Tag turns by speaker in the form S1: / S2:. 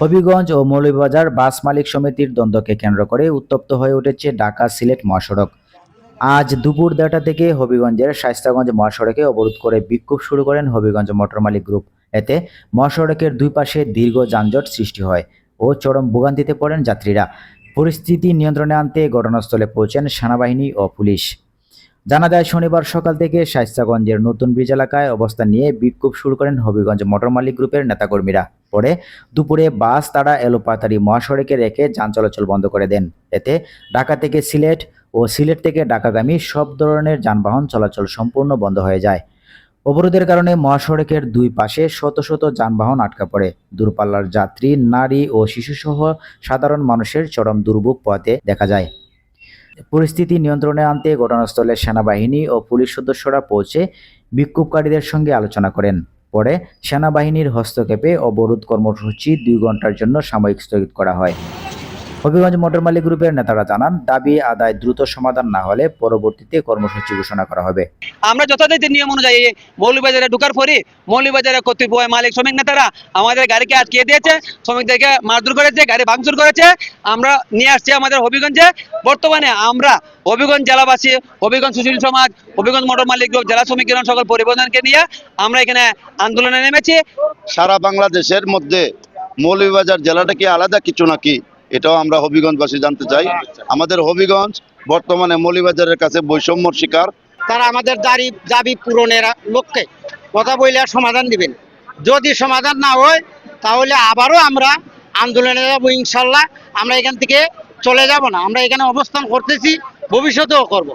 S1: হবিগঞ্জ ও মৌলভীবাজার বাস মালিক সমিতির দ্বন্দ্বকে কেন্দ্র করে উত্তপ্ত হয়ে উঠেছে ঢাকা সিলেট মহাসড়ক। আজ দুপুর ১:৩০ থেকে হবিগঞ্জের শায়েস্তাগঞ্জ মহাসড়কে অবরোধ করে বিক্ষোভ শুরু করেন হবিগঞ্জ মোটর মালিক গ্রুপ। এতে মহাসড়কের দুই পাশে দীর্ঘ যানজট সৃষ্টি হয় ও চরম ভোগান্তিতে পড়েন যাত্রীরা। পরিস্থিতি নিয়ন্ত্রণে আনতে ঘটনাস্থলে পৌঁছেন সেনাবাহিনী ও পুলিশ। জানা যায়, শনিবার সকাল থেকে শায়েস্তাগঞ্জের নতুন ব্রিজ এলাকায় অবস্থান নিয়ে বিক্ষোভ শুরু করেন হবিগঞ্জ মোটর মালিক গ্রুপের নেতাকর্মীরা। পরে দুপুরে বাস তারা এলোপাতাড়ি মহাসড়কে রেখে যান চলাচল বন্ধ করে দেন। এতে ঢাকা থেকে সিলেট ও সিলেট থেকে ঢাকাগামী সব ধরনের যানবাহন চলাচল সম্পূর্ণ বন্ধ হয়ে যায়। অবরোধের কারণে মহাসড়কের দুই পাশে শত শত যানবাহন আটকা পড়ে। দূরপাল্লার যাত্রী, নারী ও শিশুসহ সাধারণ মানুষের চরম দুর্ভোগ পোহাতে দেখা যায়। পরিস্থিতি নিয়ন্ত্রণে আনতে ঘটনাস্থলে সেনাবাহিনী ও পুলিশ সদস্যরা পৌঁছে বিক্ষোভকারীদের সঙ্গে আলোচনা করেন। পরে সেনাবাহিনীর হস্তক্ষেপে অবরোধ কর্মসূচি ২ ঘন্টার জন্য সাময়িক স্থগিত করা হয়। হবিগঞ্জ মোটর মালিক গ্রুপের নেতারা জানান, দাবি আদায় দ্রুত সমাধান না হলে পরবর্তীতে কর্মসূচি ঘোষণা করা হবে।
S2: আমরা যথাযথ নিয়ম অনুযায়ী মৌলভীবাজারে ঢোকার পরই মৌলভীবাজারে কতিপয় মালিক শ্রমিক নেতারা আমাদের গাড়িকে আটকিয়ে দিয়েছে, শ্রমিকদেরকে মারধর করেছে, গাড়ি ভাঙচুর করেছে। আমরা নিয়ে আসছি আমাদের হবিগঞ্জে। বর্তমানে আমরা হবিগঞ্জ জেলাবাসী, হবিগঞ্জ সুশীল সমাজ, হবিগঞ্জ মোটর মালিক গ্রুপ, জেলা শ্রমিক ইউনিয়ন সকল পরিবহনকে নিয়ে আমরা এখানে আন্দোলনে নেমেছি।
S3: সারা বাংলাদেশের মধ্যে মৌলভীবাজার জেলাটা কি আলাদা কিছু নাকি, এটাও আমরা হবিগঞ্জবাসী জানতে চাই। আমাদের হবিগঞ্জ বর্তমানে মৌলভীবাজারের কাছে বৈষম্যর শিকার।
S4: তারা আমাদের দাবি পূরণের লক্ষ্যে কথা বলে সমাধান দিবেন। যদি সমাধান না হয় তাহলে আবারও আমরা আন্দোলনে যাবো ইনশাল্লাহ। আমরা এখান থেকে চলে যাব না, আমরা এখানে অবস্থান করতেছি, ভবিষ্যতেও করব।